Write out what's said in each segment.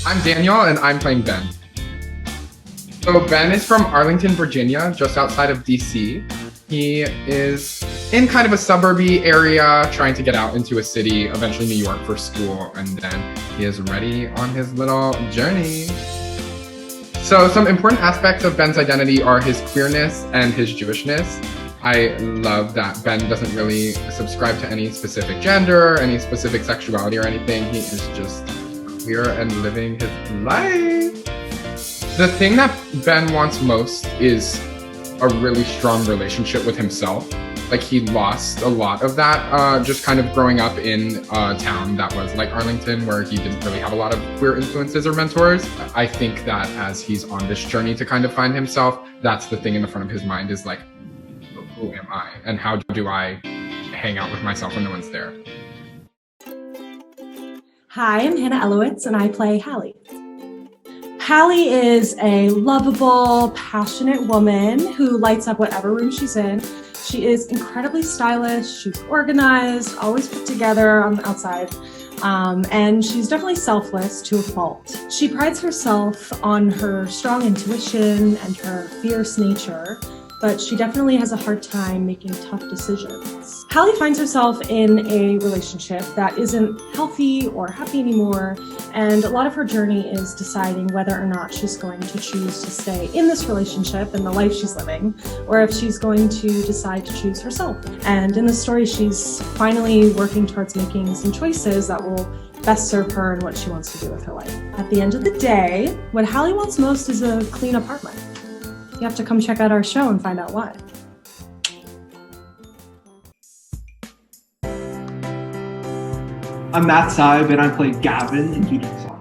I'm Daniel, and I'm playing Ben. So Ben is from Arlington, Virginia, just outside of DC. He is in kind of a suburby area, trying to get out into a city, eventually New York for school, and then he is ready on his little journey. So some important aspects of Ben's identity are his queerness and his Jewishness. I love that Ben doesn't really subscribe to any specific gender, any specific sexuality or anything. He is just queer and living his life. The thing that Ben wants most is a really strong relationship with himself. Like, he lost a lot of that just kind of growing up in a town that was like Arlington, where he didn't really have a lot of queer influences or mentors. I think that as he's on this journey to kind of find himself, that's the thing in the front of his mind is like, who am I? And how do I hang out with myself when no one's there? Hi, I'm Hannah Ellowitz, and I play Hallie. Hallie is a lovable, passionate woman who lights up whatever room she's in. She is incredibly stylish, she's organized, always put together on the outside, and she's definitely selfless to a fault. She prides herself on her strong intuition and her fierce nature, but she definitely has a hard time making tough decisions. Hallie finds herself in a relationship that isn't healthy or happy anymore, and a lot of her journey is deciding whether or not she's going to choose to stay in this relationship and the life she's living, or if she's going to decide to choose herself. And in the story, she's finally working towards making some choices that will best serve her and what she wants to do with her life. At the end of the day, what Hallie wants most is a clean apartment. You have to come check out our show and find out why. I'm Matt Seib, and I play Gavin in Fugitive.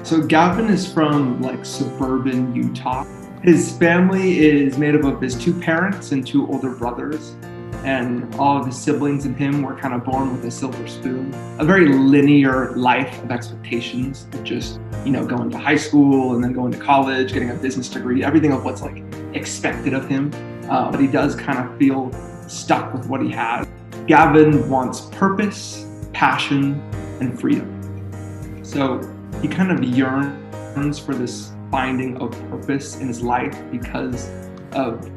So Gavin is from like suburban Utah. His family is made up of his two parents and two older brothers, and all of his siblings and him were kind of born with a silver spoon. A very linear life of expectations, of just, going to high school and then going to college, getting a business degree, everything of what's like expected of him. But he does kind of feel stuck with what he has. Gavin wants purpose, passion, and freedom. So he kind of yearns for this finding of purpose in his life because of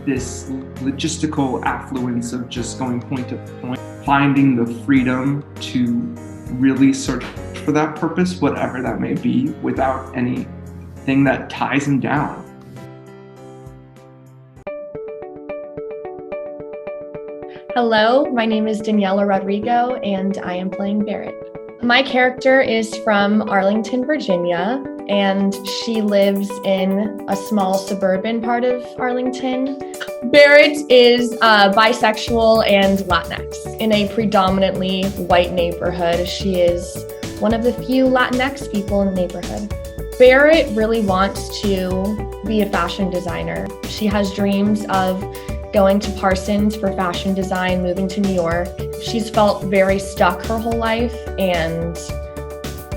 this logistical affluence of just going point to point, finding the freedom to really search for that purpose, whatever that may be, without anything that ties him down. Hello, my name is Daniela Rodrigo, and I am playing Barrett. My character is from Arlington, Virginia, and she lives in a small suburban part of Arlington. Barrett is bisexual and Latinx in a predominantly white neighborhood. She is one of the few Latinx people in the neighborhood. Barrett really wants to be a fashion designer. She has dreams of going to Parsons for fashion design, moving to New York. She's felt very stuck her whole life, and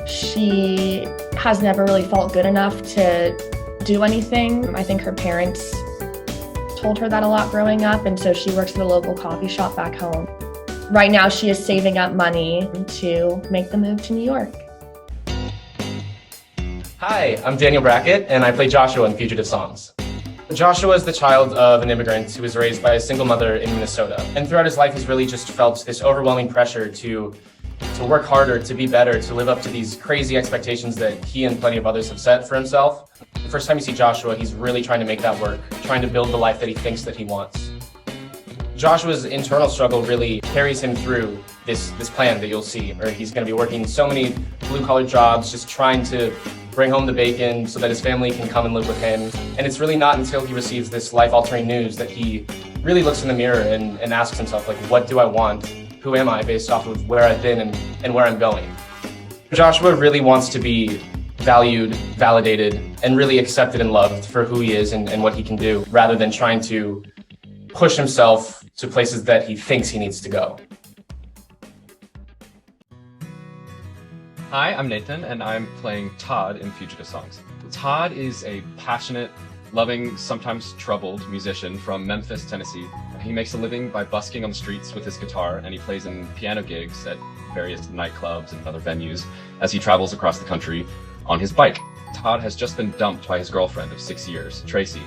she has never really felt good enough to do anything. I think her parents told her that a lot growing up, and so she works at a local coffee shop back home. Right now, she is saving up money to make the move to New York. Hi, I'm Daniel Brackett, and I play Joshua in Fugitive Songs. Joshua is the child of an immigrant who was raised by a single mother in Minnesota. And throughout his life, he's really just felt this overwhelming pressure to work harder, to be better, to live up to these crazy expectations that he and plenty of others have set for himself. The first time you see Joshua, he's really trying to make that work, trying to build the life that he thinks that he wants. Joshua's internal struggle really carries him through this plan that you'll see, where he's going to be working so many blue-collar jobs, just trying to bring home the bacon so that his family can come and live with him. And it's really not until he receives this life-altering news that he really looks in the mirror and asks himself, like, what do I want? Who am I, based off of where I've been and where I'm going? Joshua really wants to be valued, validated, and really accepted and loved for who he is and what he can do, rather than trying to push himself to places that he thinks he needs to go. Hi, I'm Nathan, and I'm playing Todd in Fugitive Songs. Todd is a passionate, loving, sometimes troubled musician from Memphis, Tennessee. He makes a living by busking on the streets with his guitar, and he plays in piano gigs at various nightclubs and other venues as he travels across the country on his bike. Todd has just been dumped by his girlfriend of 6 years, Tracy,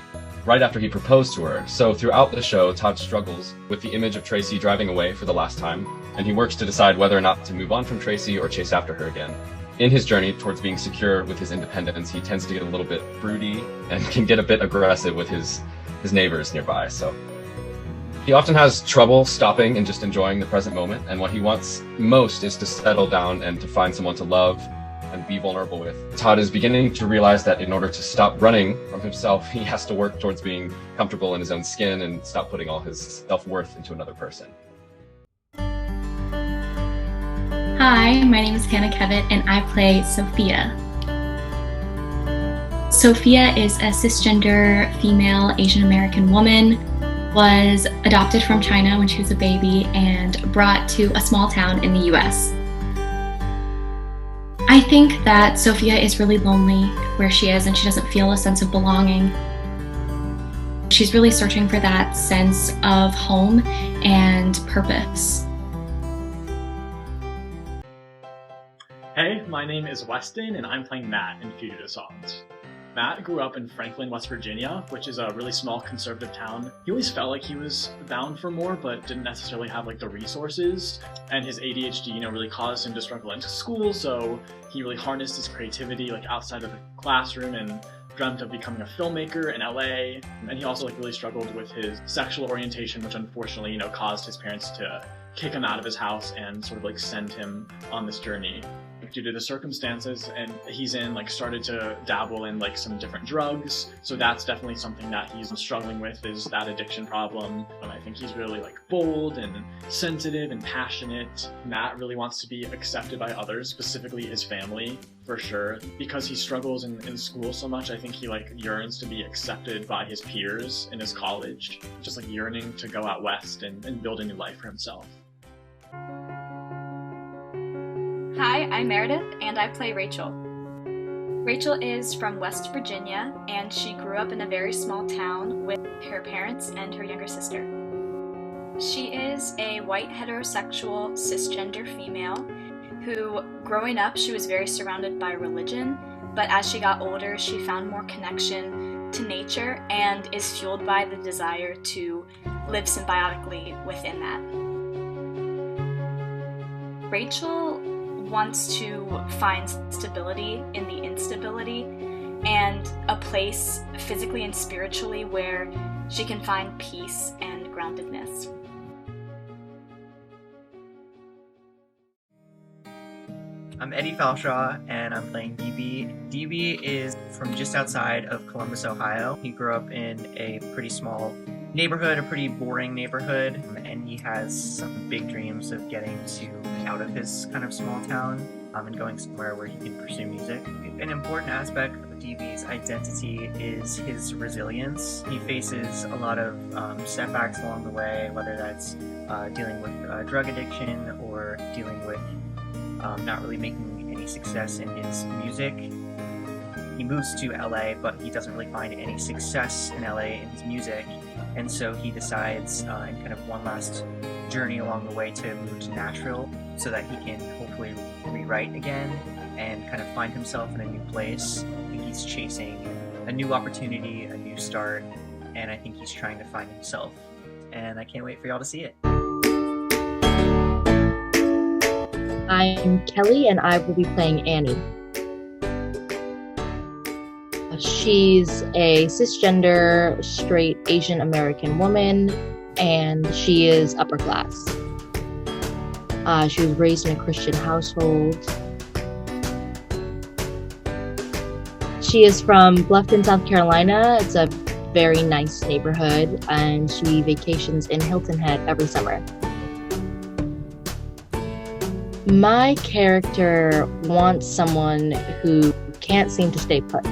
right after he proposed to her. So throughout the show, Todd struggles with the image of Tracy driving away for the last time, and he works to decide whether or not to move on from Tracy or chase after her again. In his journey towards being secure with his independence, he tends to get a little bit broody and can get a bit aggressive with his neighbors nearby. So he often has trouble stopping and just enjoying the present moment, and what he wants most is to settle down and to find someone to love and be vulnerable with. Todd is beginning to realize that in order to stop running from himself, he has to work towards being comfortable in his own skin and stop putting all his self-worth into another person. Hi, my name is Hannah Kevitt and I play Sophia. Sophia is a cisgender female Asian American woman, was adopted from China when she was a baby and brought to a small town in the US. I think that Sophia is really lonely where she is and she doesn't feel a sense of belonging. She's really searching for that sense of home and purpose. Hey, my name is Weston and I'm playing Matt in Fugitive Songs. Matt grew up in Franklin, West Virginia, which is a really small conservative town. He always felt like he was bound for more, but didn't necessarily have the resources. And his ADHD, really caused him to struggle into school, so he really harnessed his creativity outside of the classroom and dreamt of becoming a filmmaker in LA. And he also really struggled with his sexual orientation, which unfortunately, caused his parents to kick him out of his house and sort of send him on this journey. Due to the circumstances and he's in, started to dabble in some different drugs. So that's definitely something that he's struggling with, is that addiction problem. And I think he's really bold and sensitive and passionate. Matt really wants to be accepted by others, specifically his family, for sure. Because he struggles in school so much, I think he yearns to be accepted by his peers in his college. Just yearning to go out west and build a new life for himself. Hi, I'm Meredith, and I play Rachel. Rachel is from West Virginia, and she grew up in a very small town with her parents and her younger sister. She is a white heterosexual cisgender female who, growing up, she was very surrounded by religion, but as she got older, she found more connection to nature and is fueled by the desire to live symbiotically within that. Rachel wants to find stability in the instability and a place physically and spiritually where she can find peace and groundedness. I'm Eddie Falshaw and I'm playing DB. DB is from just outside of Columbus, Ohio. He grew up in a pretty small neighborhood, a pretty boring neighborhood, and he has some big dreams of getting out of his kind of small town and going somewhere where he can pursue music. An important aspect of DB's identity is his resilience. He faces a lot of setbacks along the way, whether that's dealing with drug addiction or dealing with not really making any success in his music. He moves to LA, but he doesn't really find any success in LA in his music, and so he decides in kind of one last journey along the way to move to Nashville so that he can hopefully rewrite again and kind of find himself in a new place. I think he's chasing a new opportunity, a new start, and I think he's trying to find himself. And I can't wait for y'all to see it. I'm Kelly and I will be playing Annie. She's a cisgender, straight Asian American woman, and she is upper class. She was raised in a Christian household. She is from Bluffton, South Carolina. It's a very nice neighborhood, and she vacations in Hilton Head every summer. My character wants someone who can't seem to stay put.